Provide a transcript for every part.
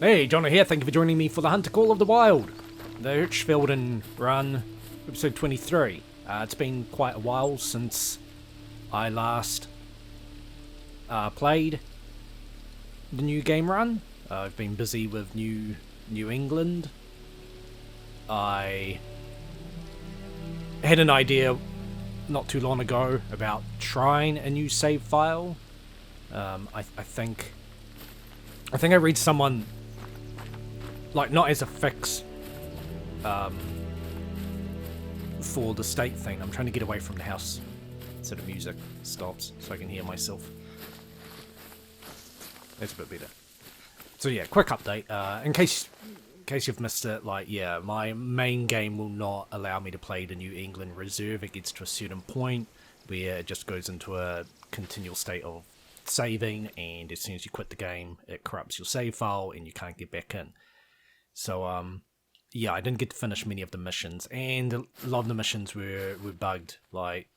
Hey, Jono here, thank you for joining me for the Hunter Call of the Wild. The Hirschfelden run, episode 23. It's been quite a while since I last played the new game run. I've been busy with New England. I had an idea not too long ago about trying a new save file. I think I read someone, like, not as a fix for the state thing. I'm trying to get away from the house so the music stops so I can hear myself. That's a bit better. So yeah, quick update. In case you've missed it, like, yeah, my main game will not allow me to play the New England Reserve. It gets to a certain point where it just goes into a continual state of saving, and as soon as you quit the game, it corrupts your save file and you can't get back in. So yeah, I didn't get to finish many of the missions, and a lot of the missions were bugged, like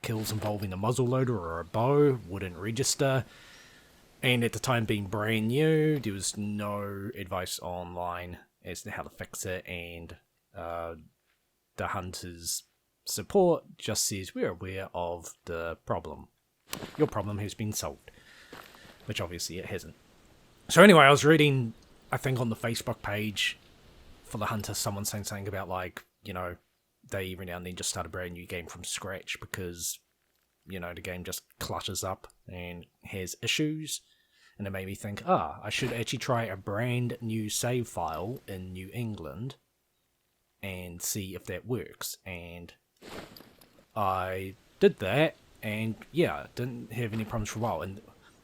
kills involving a muzzleloader or a bow wouldn't register. And at the time being brand new, there was no advice online as to how to fix it, and the Hunter's support just says, we're aware of the problem. Your problem has been solved. Which obviously it hasn't. So anyway, I was reading, I think on the Facebook page for the Hunter, someone saying something about, like, you know, they every now and then just start a brand new game from scratch because, you know, the game just clutters up and has issues. And it made me think, I should actually try a brand new save file in New England and see if that works. And I did that, and yeah, didn't have any problems for a while. And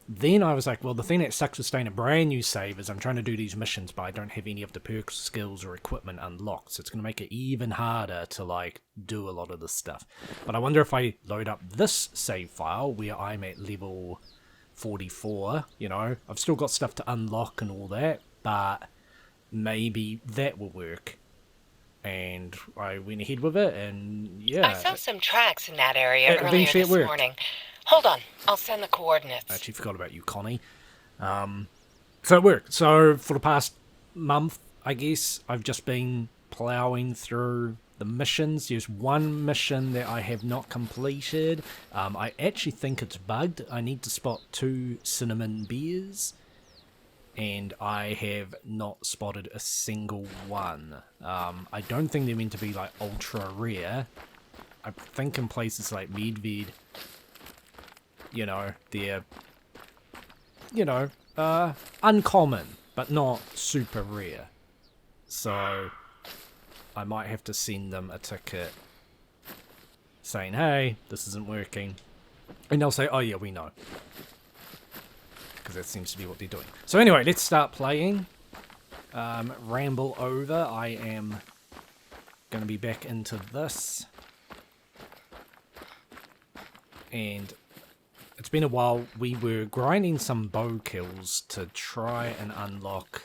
then I was like, well, the thing that sucks with staying a brand new save is I'm trying to do these missions, but I don't have any of the perks, skills, or equipment unlocked. So it's going to make it even harder to, like, do a lot of this stuff. But I wonder if I load up this save file where I'm at level 44, you know, I've still got stuff to unlock and all that, but maybe that will work. And I went ahead with it, and yeah. I saw some tracks in that area earlier this morning. Hold on, I'll send the coordinates. I actually forgot about you, Connie. So it worked. So for the past month, I guess, I've just been ploughing through the missions. There's one mission that I have not completed. I actually think it's bugged. I need to spot 2 cinnamon bears, and I have not spotted a single one. I don't think they're meant to be, like, ultra rare. I think in places like Medved, you know, they're, you know, uncommon, but not super rare. So I might have to send them a ticket saying, hey, this isn't working. And they'll say, oh yeah, we know. Because that seems to be what they're doing. So anyway, let's start playing. Ramble over. I am going to be back into this. And it's been a while. We were grinding some bow kills to try and unlock...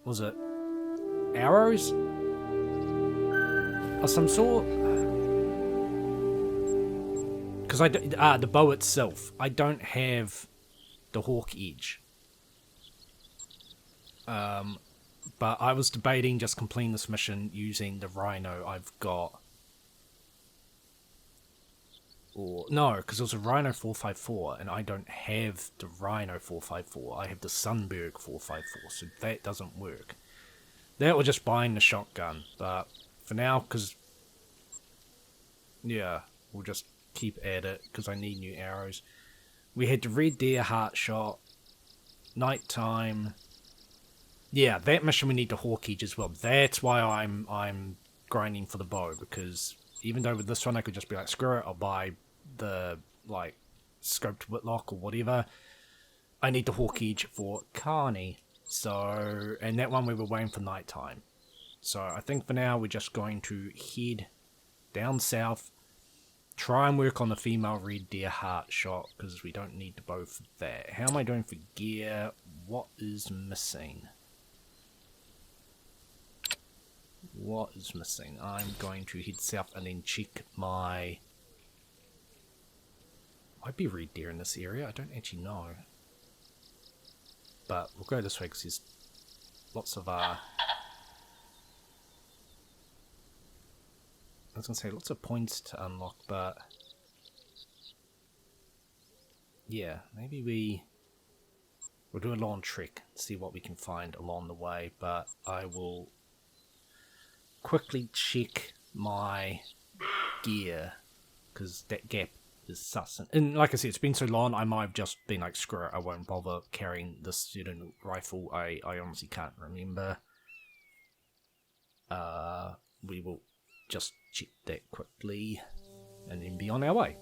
was it arrows of some sort? Because the bow itself, I don't have the hawk edge. But I was debating just completing this mission using the rhino I've got. Or no, because it was a Rhino 454, and I don't have the Rhino 454. I have the Sunberg 454, so that doesn't work. That or just buying the shotgun, but for now, because, yeah, we'll just keep at it, because I need new arrows. We had the red deer heart shot, nighttime. Yeah, that mission we need the hawk edge as well. That's why I'm grinding for the bow, because even though with this one I could just be like, screw it, I'll buy the, like, scoped whitlock or whatever, I need the hawk edge for Carney. So, and that one we were waiting for nighttime. So I think for now we're just going to head down south, try and work on the female red deer heart shot, because we don't need the bow for that. How am I doing for gear? What is missing? What is missing? I'm going to head south and then check my might be red deer in this area. I don't actually know. But we'll go this way because there's lots of I was going to say lots of points to unlock, but yeah, maybe we'll do a long trek, see what we can find along the way, but I will quickly check my gear, because that gap is sus. And like I said, it's been so long, I might have just been like, screw it, I won't bother carrying this certain rifle. I honestly can't remember. We will just check that quickly, and then be on our way.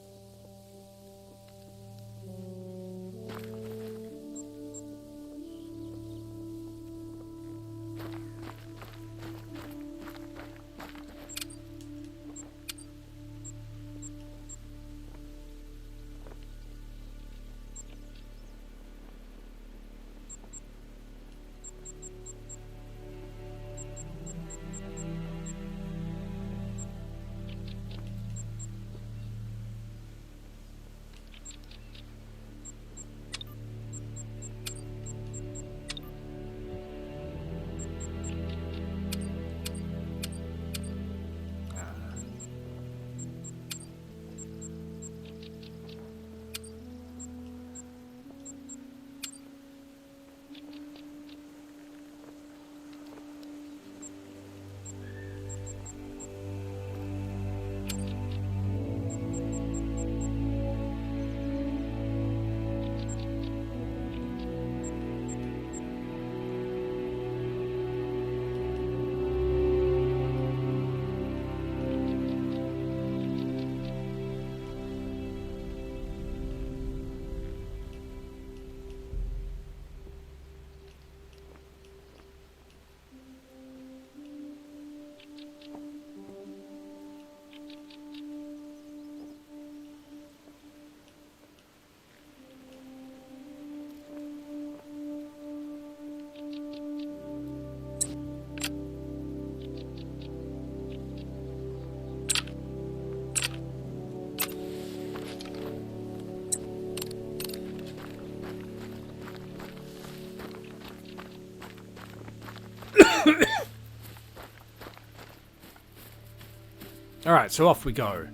Alright, so off we go.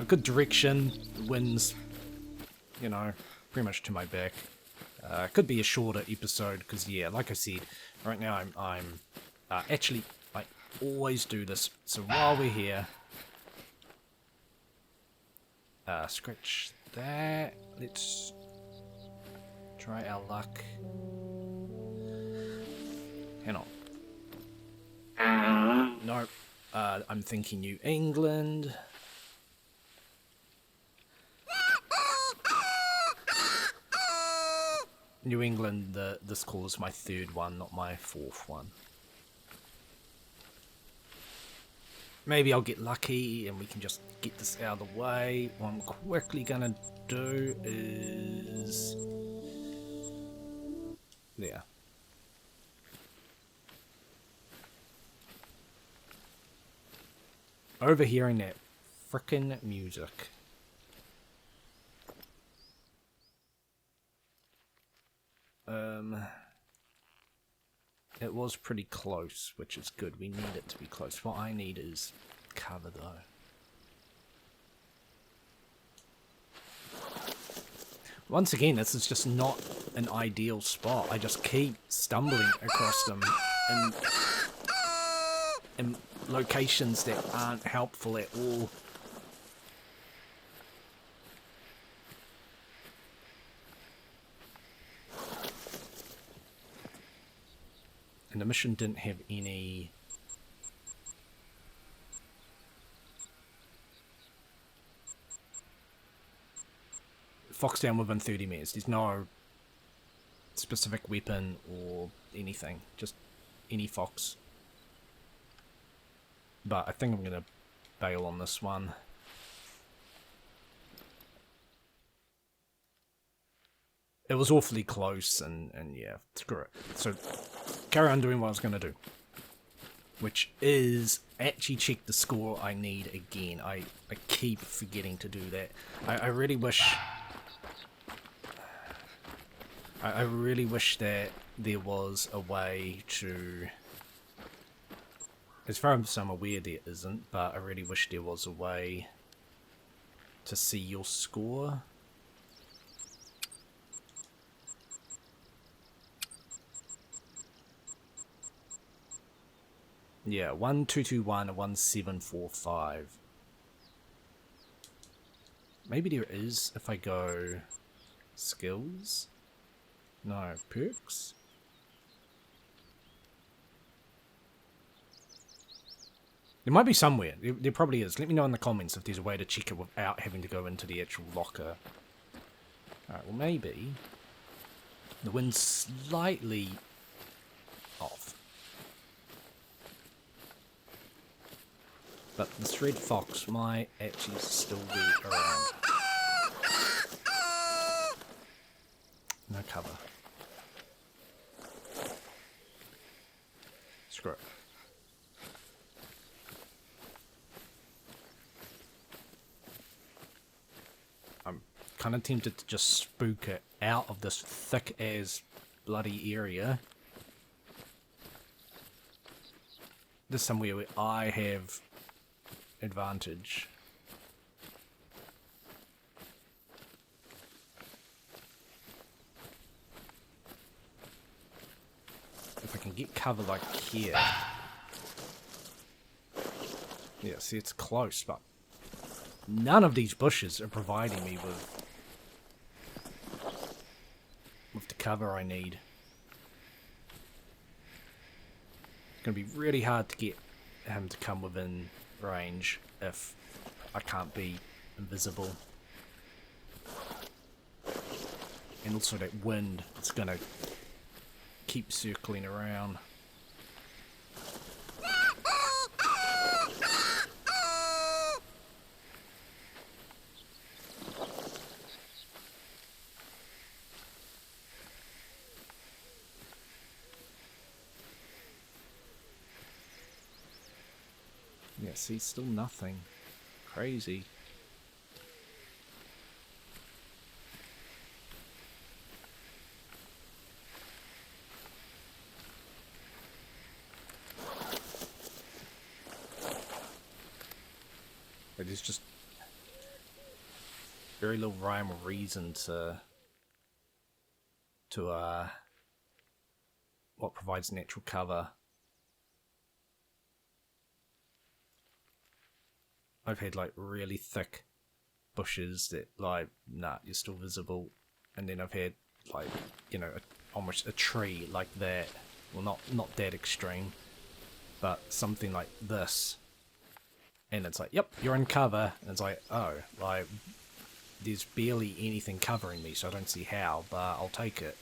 Good direction, the wind's, you know, pretty much to my back. Could be a shorter episode, because yeah, like I said, right now I'm actually, I always do this, so while we're here, scratch that, let's try our luck. Hang on. Nope. I'm thinking New England. New England, this call is my third one, not my fourth one. Maybe I'll get lucky and we can just get this out of the way. What I'm quickly gonna do is... there. Overhearing that frickin' music. It was pretty close, which is good. We need it to be close. What I need is cover, though. Once again, this is just not an ideal spot. I just keep stumbling across them in locations that aren't helpful at all. And the mission didn't have any... fox down within 30 meters. There's no specific weapon or anything. Just any fox. But I think I'm going to bail on this one. It was awfully close, and yeah, screw it. So, carry on doing what I was going to do. Which is actually check the score I need again. I keep forgetting to do that. I really wish I really wish that there was a way to... As far as I'm aware there isn't, but I really wish there was a way to see your score. Yeah, 1221 and 1745. Maybe there is if I go skills. No, perks. There might be somewhere. There probably is. Let me know in the comments if there's a way to check it without having to go into the actual locker. Alright, well maybe. The wind's slightly off. But this red fox might actually still be around. No cover. Screw it. I'm kind of tempted to just spook it out of this thick as bloody area. This is somewhere where I have advantage. If I can get cover like here. Yeah, see, it's close, but none of these bushes are providing me with the cover I need. It's going to be really hard to get him to come within range if I can't be invisible. And also that wind, it's going to keep circling around. Yeah, see, still nothing. Crazy. It is just very little rhyme or reason to what provides natural cover. I've had like really thick bushes that like, nah, you're still visible, and then I've had like, you know, almost a tree like that. Well, not that extreme, but something like this, and it's like, yep, you're in cover, and it's like, oh, like there's barely anything covering me, so I don't see how, but I'll take it.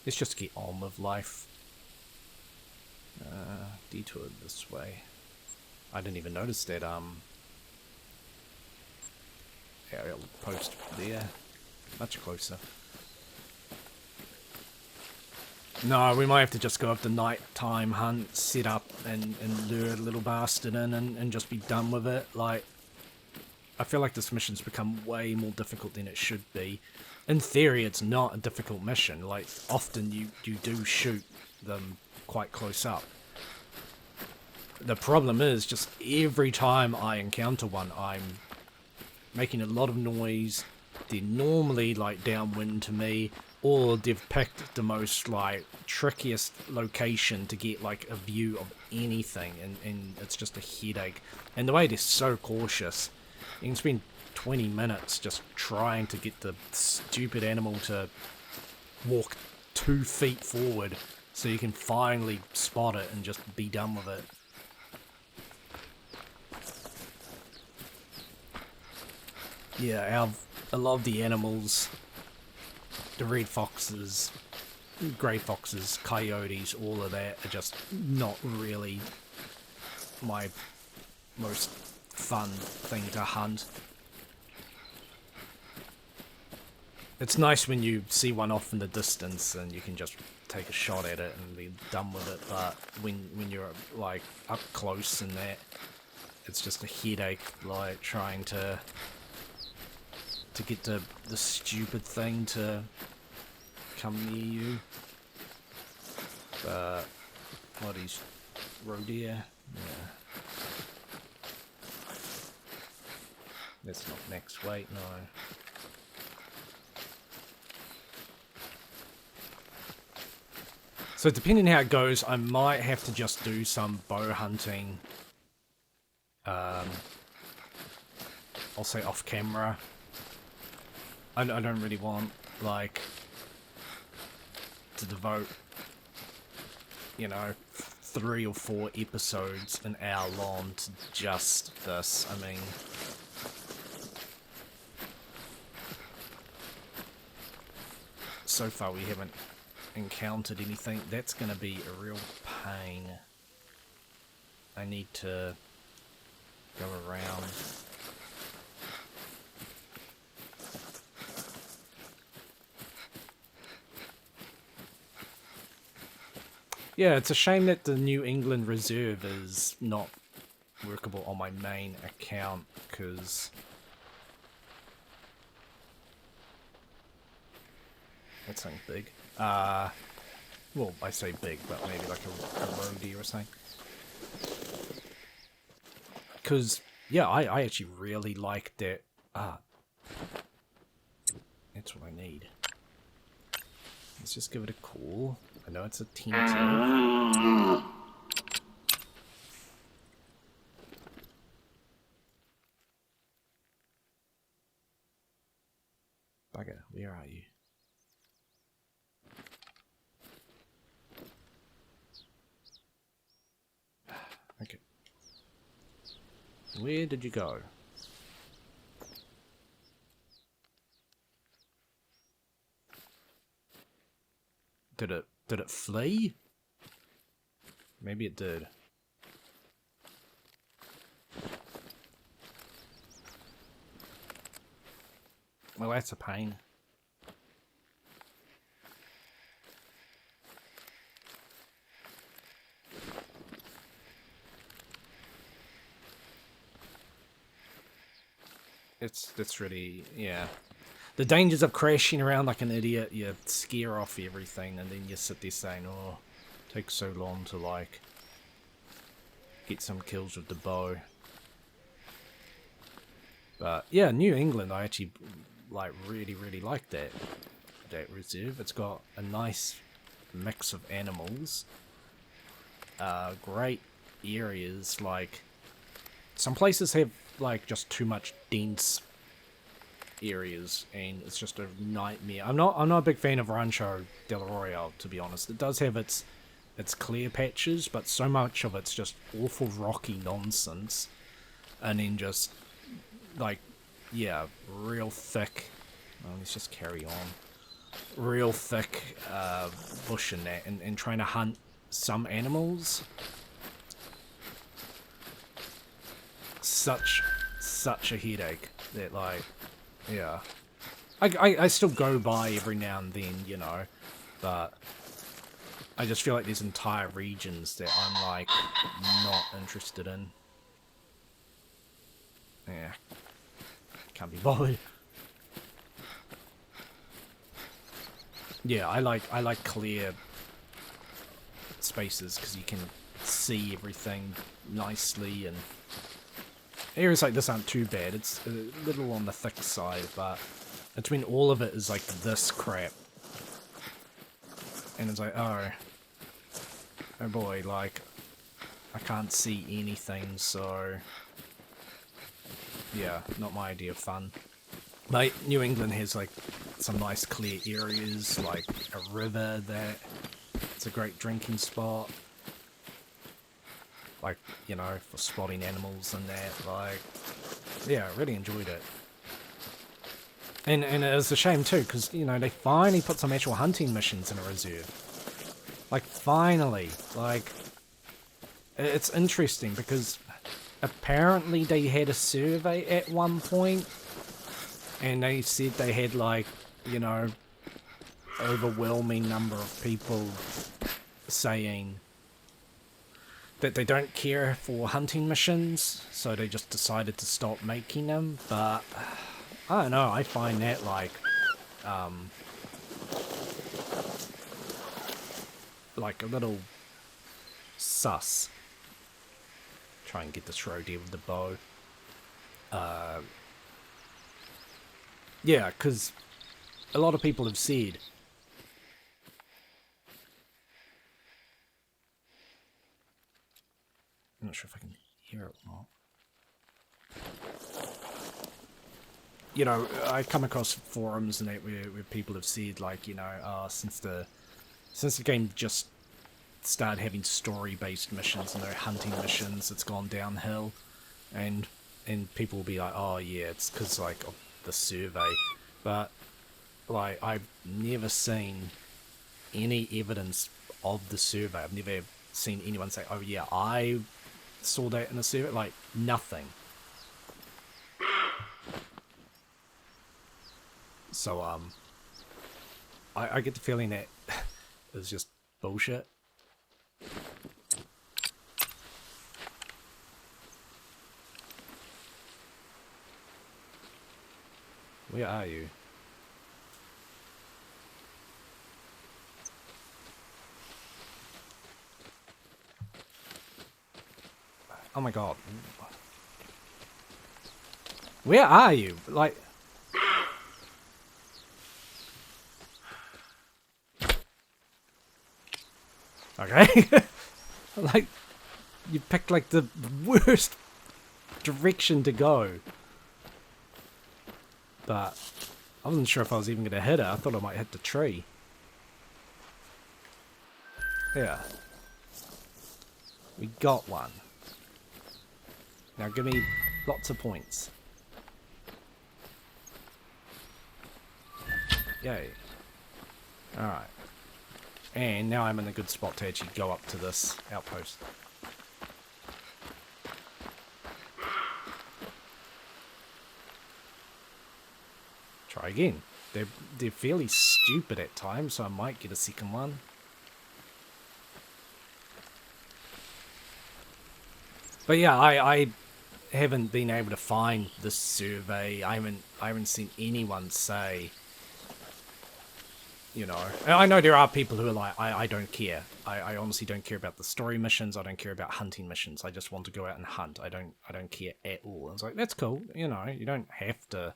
Let's just get on with life. Detour this way. I didn't even notice that aerial post there. Much closer. No, we might have to just go up the nighttime hunt, set up and lure the little bastard in and just be done with it. Like, I feel like this mission's become way more difficult than it should be. In theory, it's not a difficult mission. Like, often you do shoot them quite close up. The problem is, just every time I encounter one, I'm making a lot of noise. They're normally, like, downwind to me, or they've picked the most, like, trickiest location to get, like, a view of anything, and it's just a headache. And the way they're so cautious, you can spend 20 minutes just trying to get the stupid animal to walk 2 feet forward so you can finally spot it and just be done with it. Yeah, a lot of the animals, the red foxes, grey foxes, coyotes, all of that are just not really my most fun thing to hunt. It's nice when you see one off in the distance and you can just take a shot at it and be done with it, but when you're like up close and that, it's just a headache, like, trying to get the stupid thing to come near you. But what is roe deer? Yeah. That's not next weight, no. So depending how it goes, I might have to just do some bow hunting. I'll say off camera. I don't really want, like, to devote, you know, 3 or 4 episodes an hour long to just this. I mean, so far we haven't encountered anything. That's gonna be a real pain. I need to go around. Yeah, it's a shame that the New England Reserve is not workable on my main account, because that's something big. Well, I say big, but maybe like a roe deer or something. Because, yeah, I actually really like that. That's what I need. Let's just give it a call. I know it's a tentative. Bugger, where are you? Okay. Where did you go? Did it flee? Maybe it did. Well, that's a pain. That's really, yeah. The dangers of crashing around like an idiot, you scare off everything, and then you sit there saying, oh, it takes so long to, like, get some kills with the bow. But, yeah, New England, I actually, like, really like that reserve. It's got a nice mix of animals. Great areas, like, some places have, like, just too much dense areas, and it's just a nightmare. I'm not a big fan of Rancho del Royale, to be honest. It does have its clear patches, but so much of it's just awful rocky nonsense, and then just like, yeah, real thick. Well, let's just carry on. Real thick bush in that, and trying to hunt some animals. Such a headache that, like, yeah, I still go by every now and then, you know, but I just feel like there's entire regions that I'm, like, not interested in. Yeah, can't be bothered. Yeah, I like clear spaces because you can see everything nicely, and areas like this aren't too bad. It's a little on the thick side, but between all of it is like this crap. And it's like, oh boy, like, I can't see anything, so yeah, not my idea of fun. But New England has like some nice clear areas, like a river that it's a great drinking spot. Like, you know, for spotting animals and that, like, yeah, I really enjoyed it. And it was a shame too, because, you know, they finally put some actual hunting missions in a reserve. Like, finally, like, it's interesting because apparently they had a survey at one point, and they said they had, like, you know, overwhelming number of people saying that they don't care for hunting missions, so they just decided to stop making them. But I don't know, I find that like a little sus. Try and get this road here with the bow. Yeah, because a lot of people have said I'm not sure if I can hear it or not. You know, I come across forums and that where people have said like, you know, since the game just started having story-based missions and no hunting missions, it's gone downhill, and people will be like, oh yeah, it's because like of the survey, but like I've never seen any evidence of the survey. I've never seen anyone say, oh yeah, I saw that in the survey. Like nothing. So I get the feeling that it was just bullshit. Where are you? Oh my god. Where are you? Like... Okay. Like, you picked like the worst direction to go. But I wasn't sure if I was even going to hit her. I thought I might hit the tree. Yeah. We got one. Now give me lots of points. Yay. Alright. And now I'm in a good spot to actually go up to this outpost. Try again. They're fairly stupid at times, so I might get a second one. But yeah, I haven't been able to find this survey. I haven't seen anyone say, you know, I know there are people who are like, I don't care. I honestly don't care about the story missions. I don't care about hunting missions. I just want to go out and hunt. I don't care at all. And it's like, that's cool. You know, you don't have to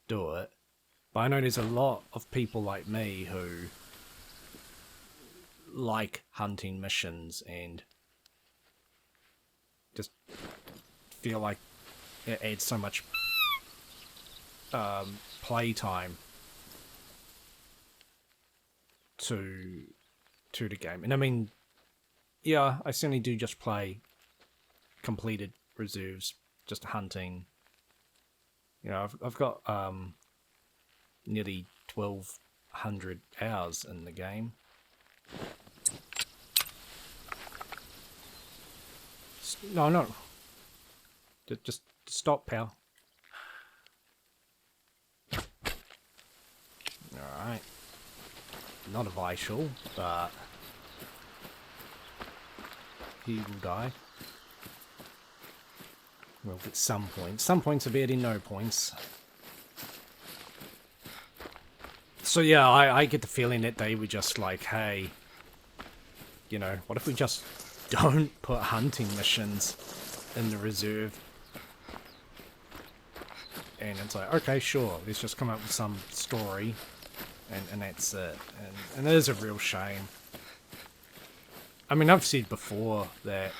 do it. But I know there's a lot of people like me who like hunting missions and just feel like it adds so much playtime to the game. And I mean, yeah, I certainly do just play completed reserves, just hunting. You know, I've got nearly 1,200 hours in the game. No. Just stop, pal. Alright. Not a vital, but he will die. We'll get some points. Some points are better than no points. So yeah, I get the feeling that they were just like, hey, you know, what if we just don't put hunting missions in the reserve? And it's like, okay, sure, let's just come up with some story, and that's it. And it is a real shame. I mean, I've said before that,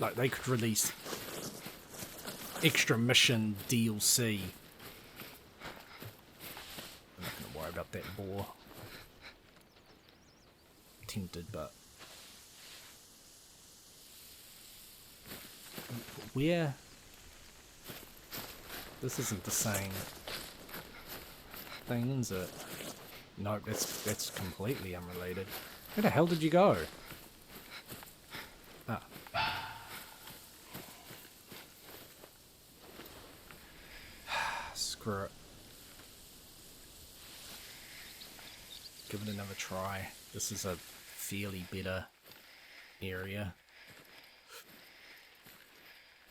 like, they could release extra mission DLC. I'm not going to worry about that boar. Tempted, but... Where? This isn't the same thing, is it? No, that's completely unrelated. Where the hell did you go? Ah. Screw it. Give it another try. This is a fairly better area.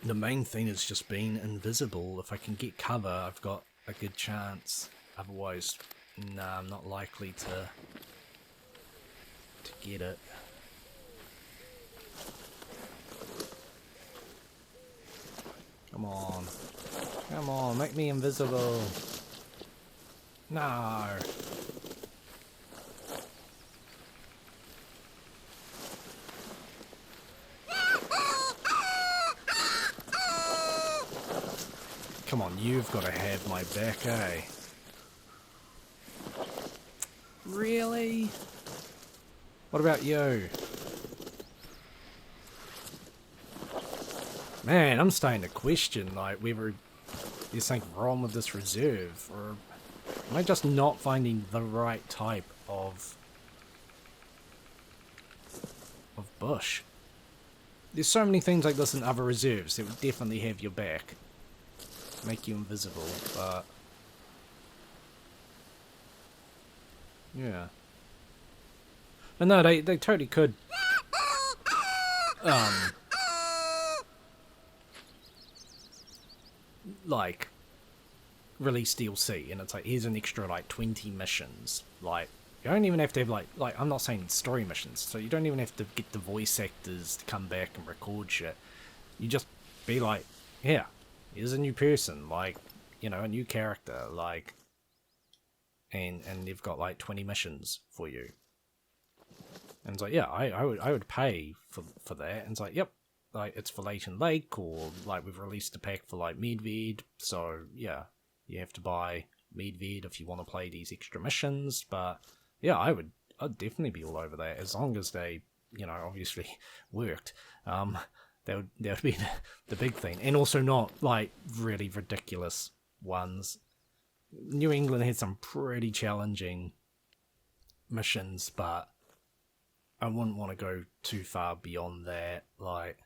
The main thing is just being invisible. If I can get cover, I've got a good chance. Otherwise, nah, I'm not likely to get it. Come on. Come on, make me invisible. No. Come on, you've got to have my back, eh? Really? What about you? Man, I'm starting to question, like, whether there's something wrong with this reserve, or am I just not finding the right type of bush? There's so many things like this in other reserves that would definitely have your back. Make you invisible, but... yeah. But no, they totally could... like, release DLC, and it's like, here's an extra, like, 20 missions. Like, you don't even have to have, like, I'm not saying story missions, so you don't even have to get the voice actors to come back and record shit. You just be like, yeah, here's a new person, like, you know, a new character, like, and they've got, like, 20 missions for you. And it's like, yeah, I would pay for that, and it's like, yep, like, it's for Leighton Lake, or, like, we've released a pack for, like, Medved, so, yeah, you have to buy Medved if you want to play these extra missions, but, yeah, I'd definitely be all over that, as long as they, you know, obviously worked. That would be the big thing, and also not, like, really ridiculous ones. New England had some pretty challenging missions, but I wouldn't want to go too far beyond that, like...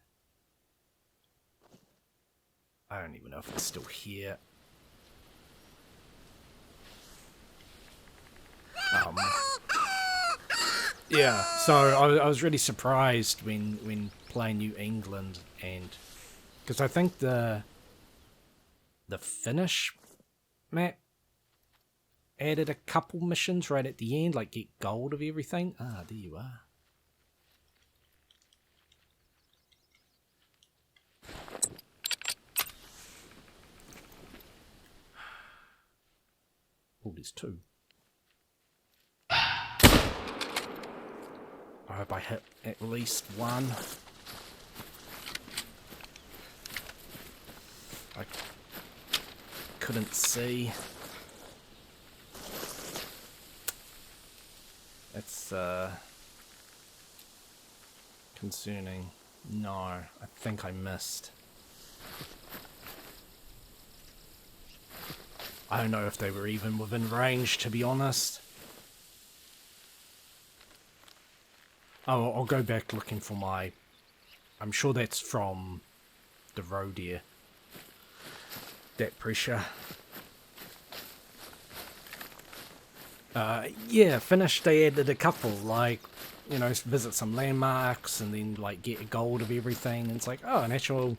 I don't even know if it's still here. Yeah, so I was really surprised when playing New England, and because I think the Finnish map added a couple missions right at the end, like get gold of everything. Ah, there you are. Oh, there's two. I hope I hit at least one. I couldn't see. That's concerning. No, I think I missed. I don't know if they were even within range, to be honest. Oh, I'll go back looking for my... I'm sure that's from the roe deer. That pressure. Yeah, Finnish, they added a couple, like, you know, visit some landmarks and then, like, get a gold of everything. And it's like, oh, an actual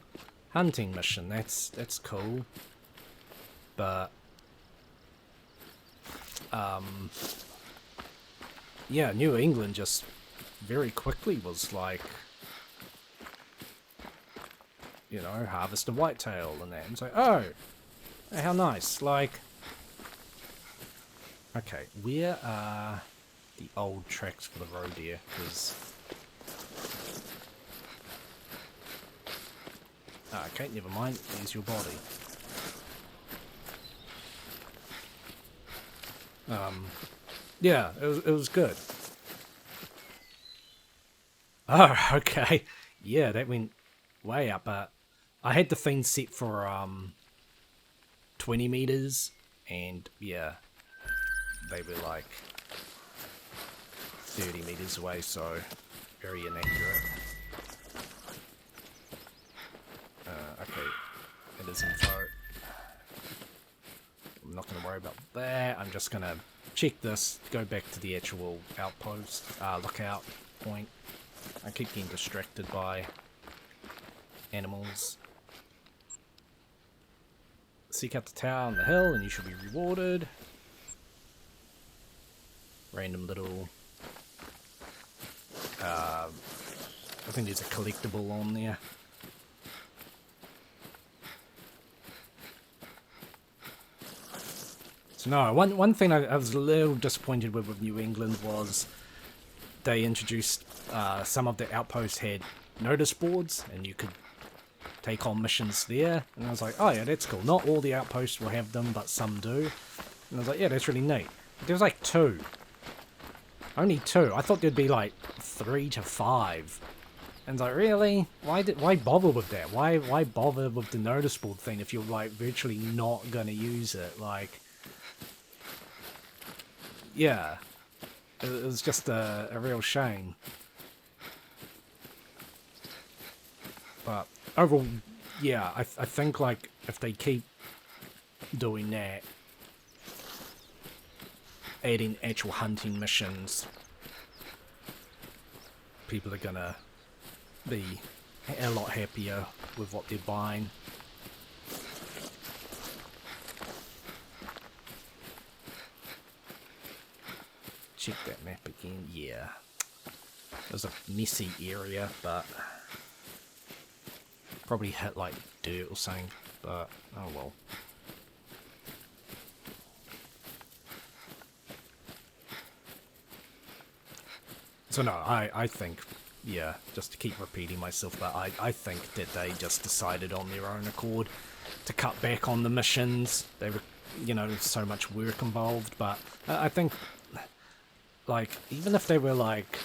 hunting mission. That's cool. But... yeah, New England just very quickly was like, you know, harvest a whitetail and that. And it's like, oh, how nice. Like, okay, where are the old tracks for the roe deer? Because... okay, never mind. There's your body. Yeah, it was good. Oh, okay. Yeah, that went way up. I had the thing set for 20 meters, and yeah, they were like 30 meters away, so very inaccurate. Okay, it is info. I'm not going to worry about that. I'm just going to check this, go back to the actual outpost, lookout point. I keep getting distracted by animals. Seek out the tower on the hill and you should be rewarded. Random little... I think there's a collectible on there. So no, one thing I was a little disappointed with New England was they introduced some of the outposts had notice boards and you could take on missions there. And I was like, oh yeah, that's cool. Not all the outposts will have them, but some do. And I was like, yeah, that's really neat. There's like 2. Only 2. I thought there'd be like 3 to 5. And it's like, really? Why bother with that? Why bother with the notice board thing if you're like virtually not gonna use it? Like, yeah, it was just a real shame. But overall, yeah, I think like if they keep doing that, adding actual hunting missions, people are gonna be a lot happier with what they're buying. Check that map again. Yeah, it was a messy area, but probably hit like dirt or something, but oh well. So no, I think, yeah, just to keep repeating myself, but I think that they just decided on their own accord to cut back on the missions. They were, you know, so much work involved, but I think, like, even if they were, like,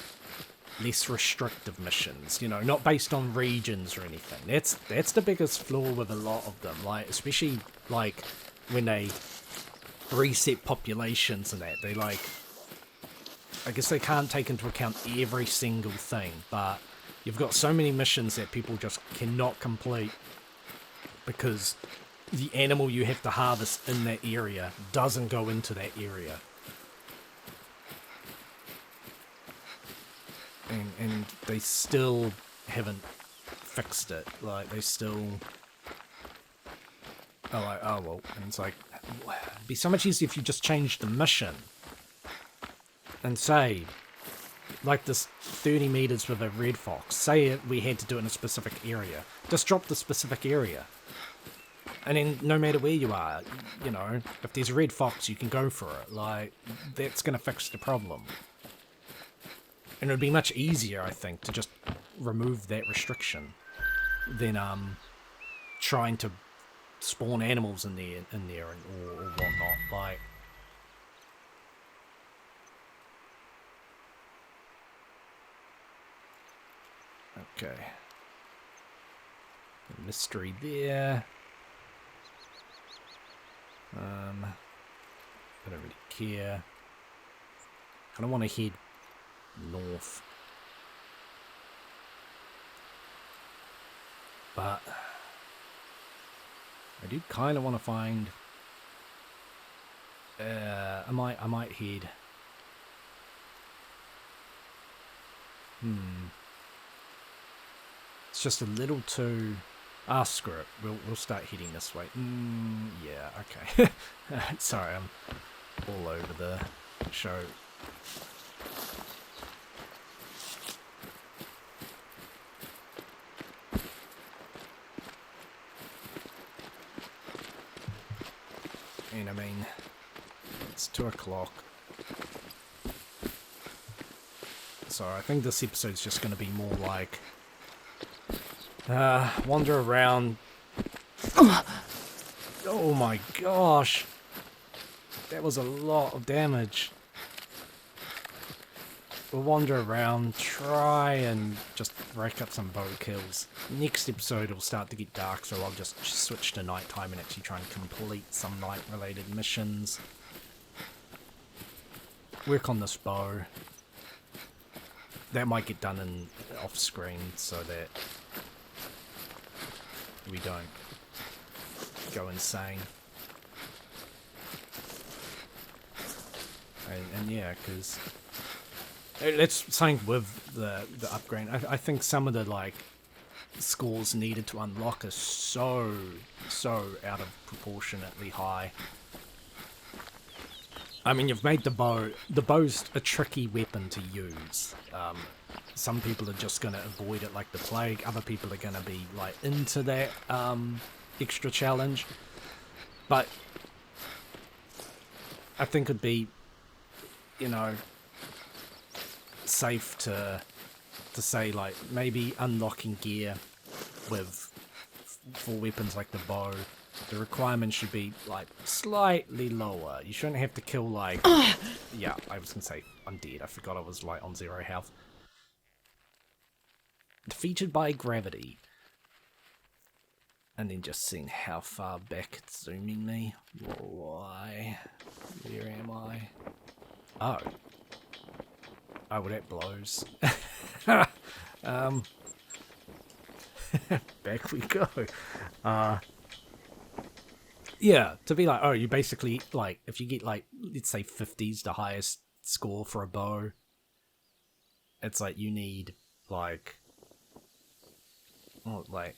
less restrictive missions, you know, not based on regions or anything, that's the biggest flaw with a lot of them, like, especially, like, when they reset populations and that, they, like, I guess they can't take into account every single thing, but you've got so many missions that people just cannot complete because the animal you have to harvest in that area doesn't go into that area. And they still haven't fixed it. Like, they still are like, oh well. And it's like, it'd be so much easier if you just changed the mission. And say, like this 30 meters with a red fox, say we had to do it in a specific area. Just drop the specific area. And then no matter where you are, you know, if there's a red fox, you can go for it. Like, that's going to fix the problem. And it would be much easier, I think, to just remove that restriction than trying to spawn animals in there or whatnot. Like, okay. The mystery there. I don't really care. I don't want to head north. But I do kind of want to find. I might head. It's just a little too. Ah, screw it. We'll start heading this way. Yeah, okay. Sorry, I'm all over the show. And I mean, it's 2 o'clock. So I think this episode's just going to be more like wander around. Oh my gosh, that was a lot of damage. We'll wander around, try and just rack up some bow kills. Next episode will start to get dark, so I'll just switch to nighttime and actually try and complete some night related missions. Work on this bow. That might get done in off screen so that we don't go insane. And yeah, because Let's sign with the upgrade. I think some of the like scores needed to unlock are so out of proportionately high. I mean, you've made the bow. The bow's a tricky weapon to use. Some people are just going to avoid it like the plague. Other people are going to be like into that extra challenge. But I think it'd be, you know, safe to say like maybe unlocking gear with for weapons like the bow. The requirement should be like slightly lower. You shouldn't have to kill like yeah, I was gonna say I'm dead. I forgot I was like on 0 health. Defeated by gravity. And then just seeing how far back it's zooming me. Why? Where am I? Oh. Oh, well that blows. Back we go. Yeah, to be like, oh, you basically, like, if you get, like, let's say 50's the highest score for a bow, it's like you need, like, oh, like,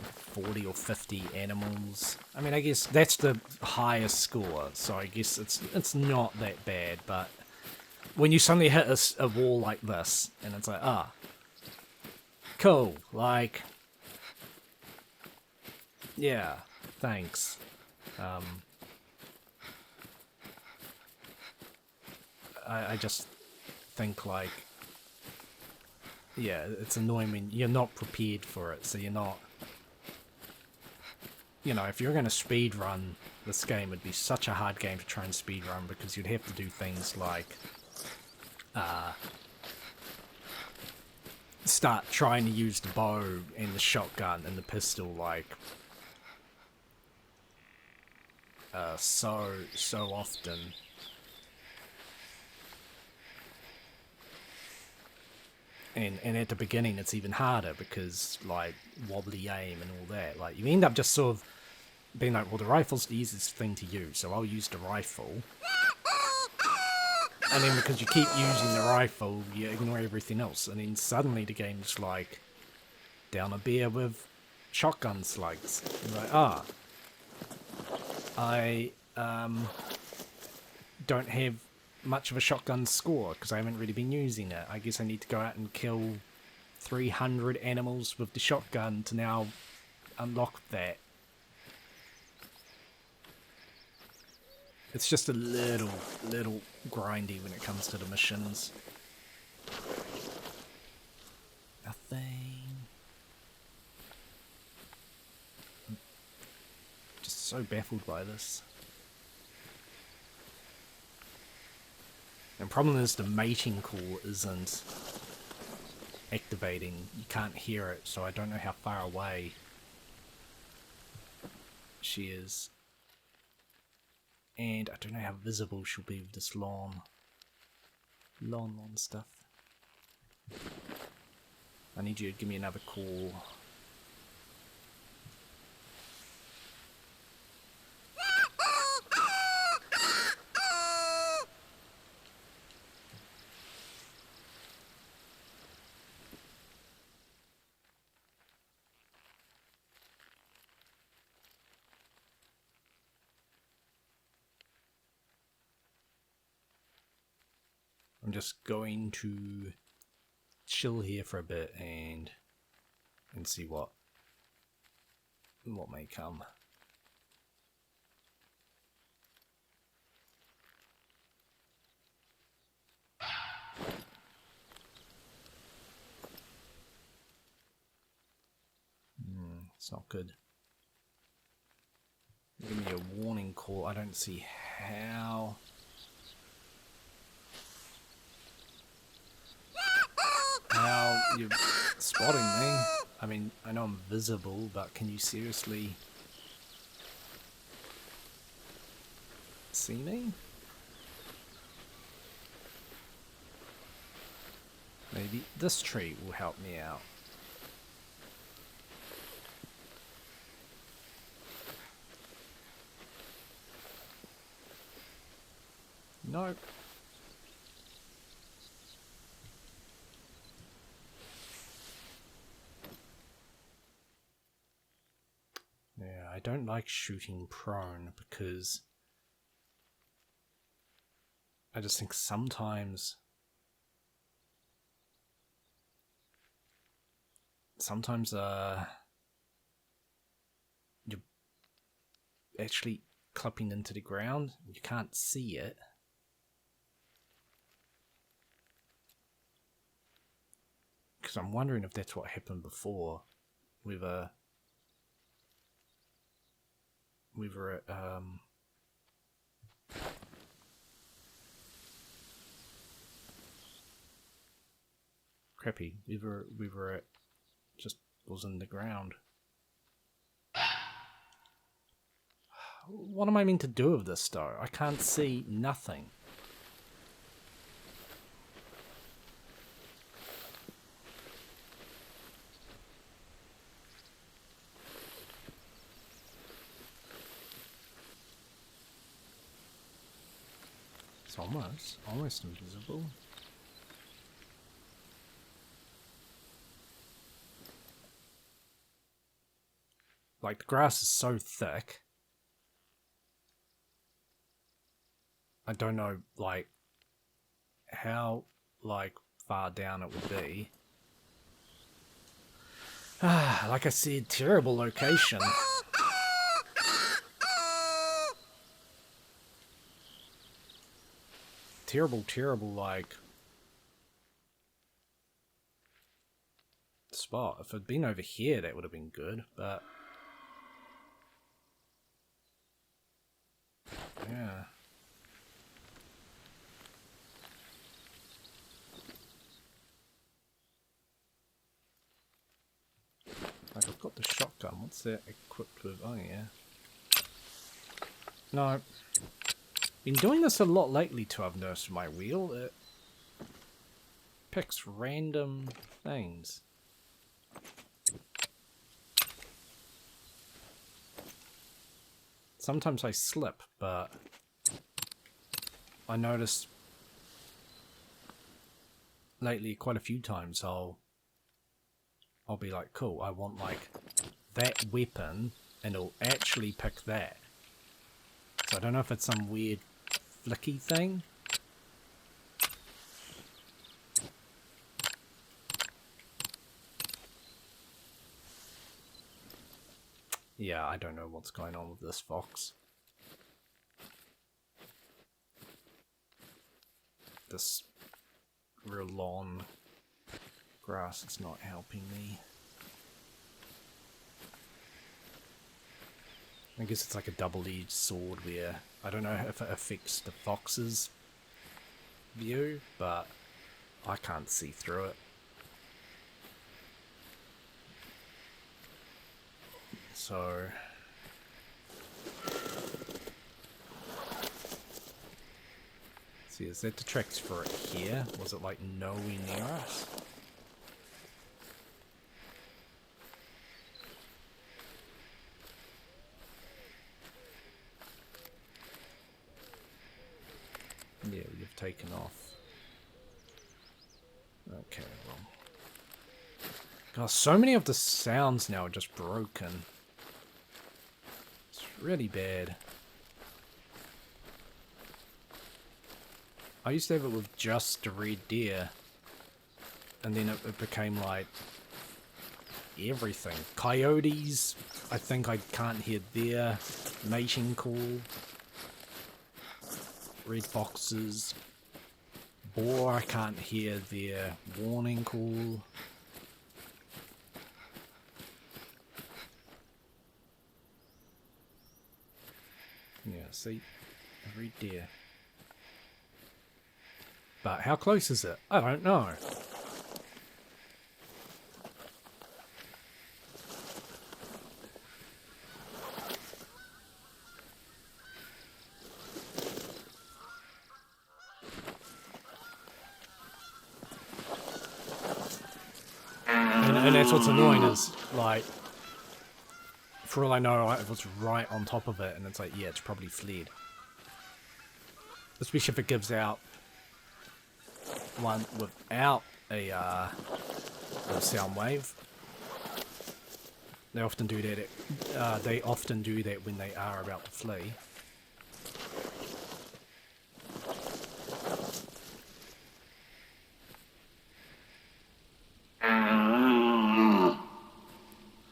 40 or 50 animals. I mean, I guess that's the highest score, so I guess it's not that bad, but when you suddenly hit a wall like this, and it's like, ah, cool, like, yeah, thanks. I just think, like, yeah, it's annoying when you're not prepared for it, so you're not, you know, if you're going to speedrun this game, it'd be such a hard game to try and speedrun, because you'd have to do things like, start trying to use the bow and the shotgun and the pistol, like, so often. And at the beginning it's even harder because, like, wobbly aim and all that. Like, you end up just sort of being like, well, the rifle's the easiest thing to use, so I'll use the rifle. And then because you keep using the rifle, you ignore everything else. And then suddenly the game's like, down a beer with shotgun slugs. You're like, ah, I don't have much of a shotgun score because I haven't really been using it. I guess I need to go out and kill 300 animals with the shotgun to now unlock that. It's just a little grindy when it comes to the missions. Nothing. I'm just so baffled by this. And the problem is the mating call isn't activating. You can't hear it, so I don't know how far away she is. And I don't know how visible she'll be with this long stuff. I need you to give me another call. I'm just going to chill here for a bit and see what may come. It's not good. Give me a warning call. I don't see how. How you're spotting me? I mean, I know I'm visible, but can you seriously see me? Maybe this tree will help me out. Nope. I don't like shooting prone because I just think sometimes you're actually clipping into the ground. You can't see it. Because I'm wondering if that's what happened before. We were at crappy. We were at just was in the ground. What am I meant to do with this though? I can't see nothing. It's almost invisible. Like, the grass is so thick. I don't know, like, how, like, far down it would be. Like I said, terrible location. Terrible, like, spot. If it'd been over here, that would have been good, but... yeah. Like, I've got the shotgun. What's that equipped with? Oh, yeah. No. Been doing this a lot lately to have noticed my wheel. It picks random things. Sometimes I slip, but I noticed lately quite a few times I'll be like, cool, I want like that weapon, and it'll actually pick that. So I don't know if it's some weird flicky thing. Yeah, I don't know what's going on with this fox. This real long grass is not helping me. I guess it's like a double-edged sword where I don't know if it affects the fox's view, but I can't see through it. So see, is that the tracks for it here? Was it like nowhere near us? Yeah, we've taken off. Okay, well. God, so many of the sounds now are just broken. It's really bad. I used to have it with just the red deer, and then it became like everything. Coyotes, I think I can't hear their mating call. Red foxes. Boar, I can't hear their warning call. Yeah, see? A red deer. But how close is it? I don't know. And that's what's annoying is, like, for all I know, I was right on top of it, and it's like, yeah, it's probably fled. Especially if it gives out one without a sound wave. They often do that. They often do that when they are about to flee.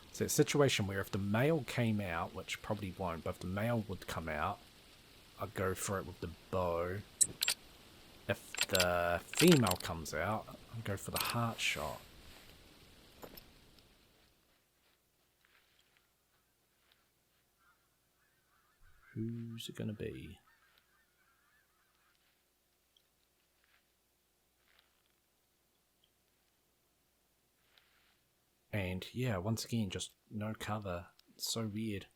It's that situation where if the male came out, which probably won't, but if the male would come out, I'd go for it with the bow. If the female comes out, I'd go for the heart shot. Who's it gonna be? And yeah, once again, just no cover. It's so weird.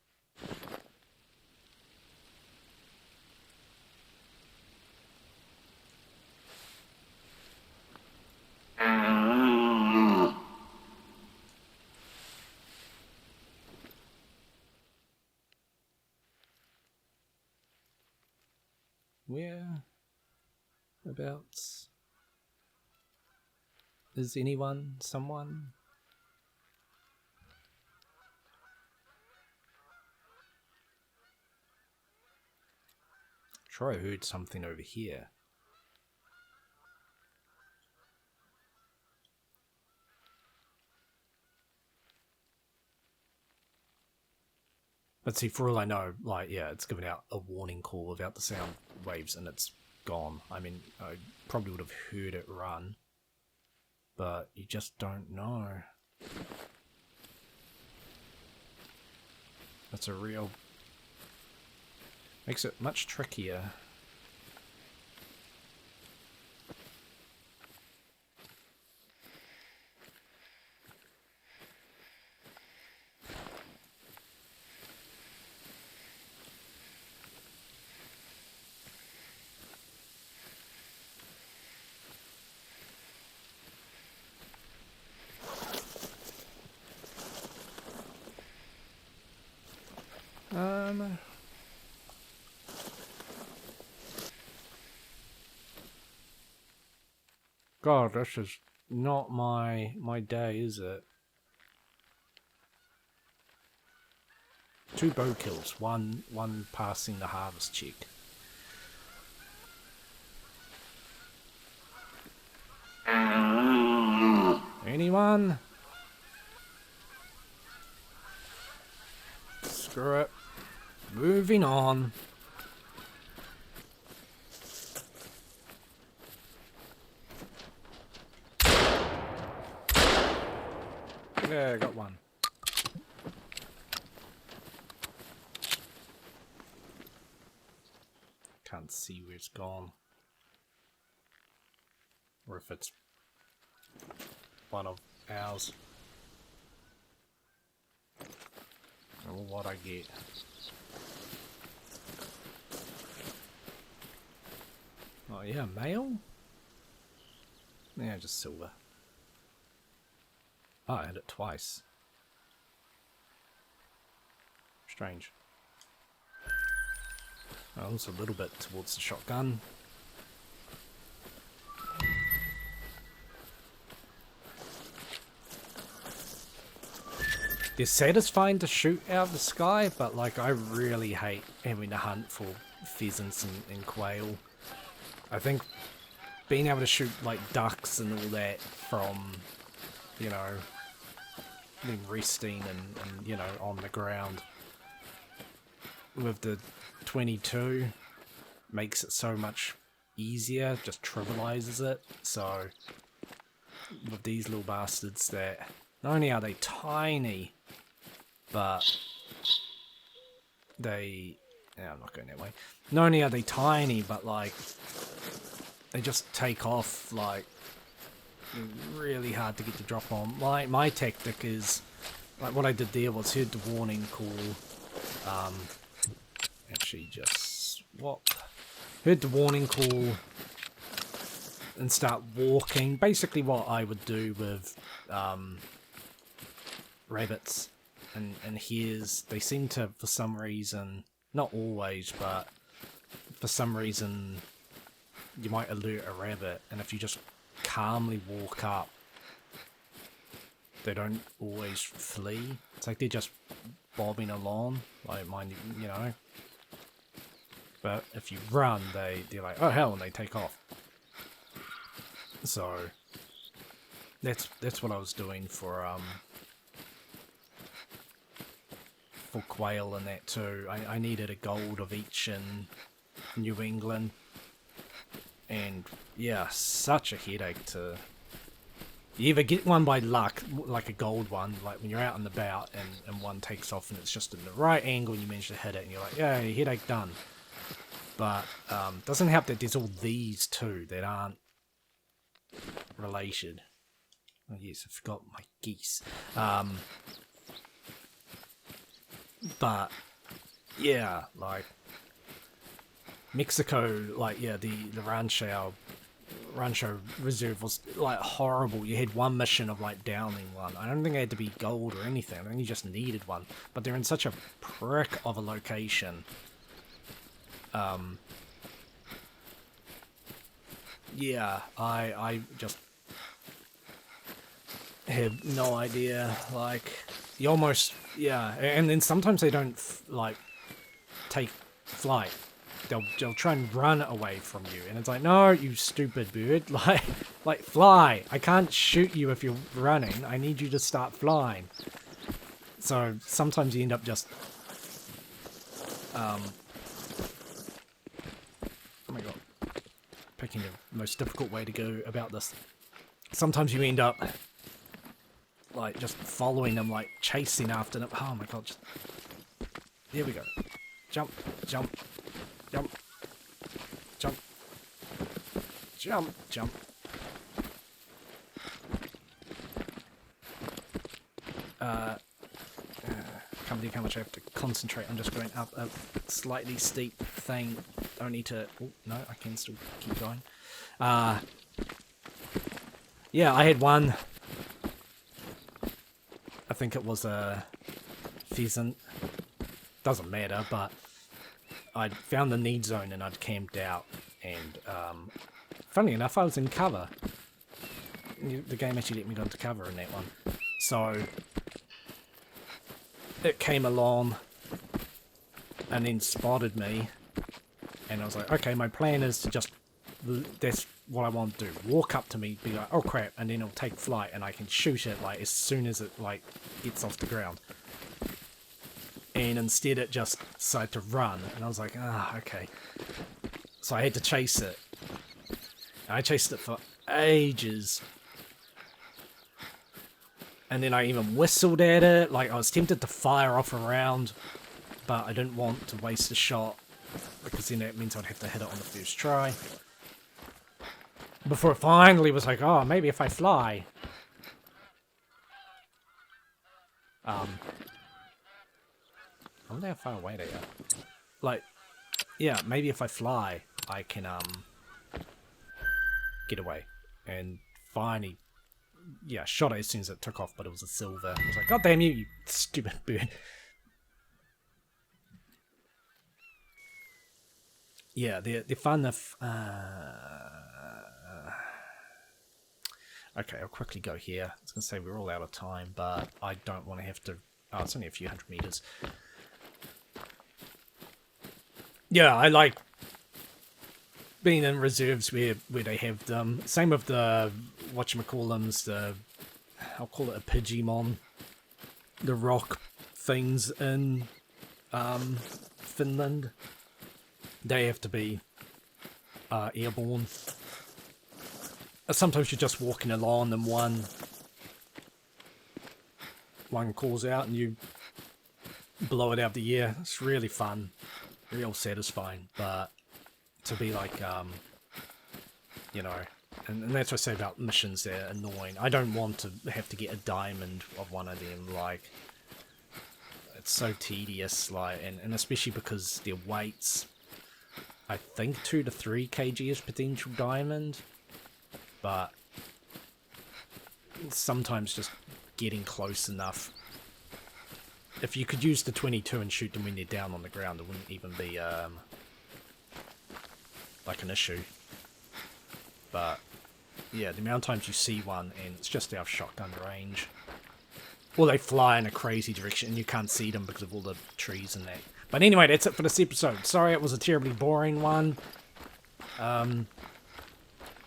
Whereabouts? Is anyone? Someone? Sure, I heard something over here. But see, for all I know, like, yeah, it's giving out a warning call without the sound waves and it's gone. I mean, I probably would have heard it run, but you just don't know. That's a real... makes it much trickier. God, this is not my day, is it? 2 bow kills, one passing the harvest check. Anyone? Screw it. Moving on. Yeah, I got one. Can't see where it's gone. Or if it's one of ours. Or what I get. Oh yeah, male? Yeah, just silver. Oh, I hit it twice. Strange. Oh, also a little bit towards the shotgun. It's satisfying to shoot out of the sky, but like I really hate having to hunt for pheasants and quail. I think being able to shoot like ducks and all that from, you know, them resting and you know, on the ground with the 22 makes it so much easier, just trivializes it. So with these little bastards that not only are they tiny, but they... yeah, I'm not going that way. Not only are they tiny, but like they just take off like really hard to get the drop on. My tactic is like what I did there was heard the warning call. Actually, just swap. Heard the warning call and start walking. Basically, what I would do with rabbits and hares, they seem to, for some reason, not always, but for some reason, you might alert a rabbit, and if you just calmly walk up they don't always flee. It's like they're just bobbing along, like mind you know. But if you run, they're like, oh hell, and they take off. So that's what I was doing for quail and that too. I needed a gold of each in New England, and yeah, such a headache to. You either get one by luck, like a gold one, like when you're out and about and one takes off and it's just in the right angle and you manage to hit it and you're like, yeah, headache done. But doesn't help that there's all these too that aren't related. Oh yes, I forgot my geese. But yeah, like Mexico, like yeah, the Rancho Reserve was like horrible. You had one mission of like downing one. I don't think it had to be gold or anything. I think you just needed one. But they're in such a prick of a location. Yeah, I just have no idea. Like, you almost, yeah, and then sometimes they don't like take flight. They'll try and run away from you, and it's like, no, you stupid bird, like fly. I can't shoot you if you're running. I need you to start flying. So sometimes you end up just, oh my god, picking the most difficult way to go about this. Sometimes you end up like just following them, like chasing after them. Oh my god, just, there we go. Jump, jump. Jump, jump, jump, jump. Can't believe how much I have to concentrate. I'm just going up a slightly steep thing, only to. Oh no, I can still keep going. Yeah, I had one. I think it was a pheasant. Doesn't matter, but. I'd found the need zone and I'd camped out, and funnily enough, I was in cover. The game actually let me go into cover in that one. So it came along and then spotted me, and I was like, okay, my plan is to just, that's what I want to do. Walk up to me, be like, oh crap, and then it'll take flight and I can shoot it like as soon as it like gets off the ground. And instead it just decided to run, and I was like, okay. So I had to chase it. And I chased it for ages. And then I even whistled at it, like I was tempted to fire off a round, but I didn't want to waste a shot, because then that means I'd have to hit it on the first try. Before it finally was like, oh, maybe if I fly. I wonder how far away they are. Like, yeah, maybe if I fly, I can, get away. And finally, yeah, shot it as soon as it took off, but it was a silver. I was like, god damn you, you stupid bird. Yeah, they're fun if, okay, I'll quickly go here. I was going to say we're all out of time, but I don't want to have to, oh, it's only a few hundred meters. Yeah, I like being in reserves where they have them. Same with the, whatchamacallums, the, I'll call it a Pidgeymon. The rock things in Finland. They have to be airborne. Sometimes you're just walking along and one calls out and you blow it out of the air. It's really fun. Real satisfying, but to be like, you know, and that's what I say about missions, they're annoying. I don't want to have to get a diamond of one of them, like, it's so tedious, like, and especially because their weights, I think 2 to 3 kg is potential diamond, but sometimes just getting close enough. If you could use the 22 and shoot them when they're down on the ground, it wouldn't even be, like an issue. But, yeah, the amount of times you see one and it's just out of shotgun range. Or they fly in a crazy direction and you can't see them because of all the trees and that. But anyway, that's it for this episode. Sorry it was a terribly boring one. I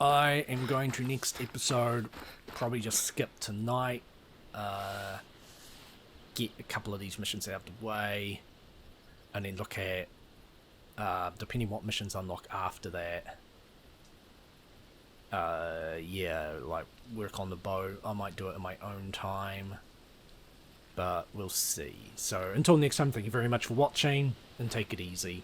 am going to next episode probably just skip tonight. Get a couple of these missions out of the way. And then look at, depending what missions unlock after that. Yeah, like work on the boat. I might do it in my own time. But we'll see. So until next time, thank you very much for watching, and take it easy.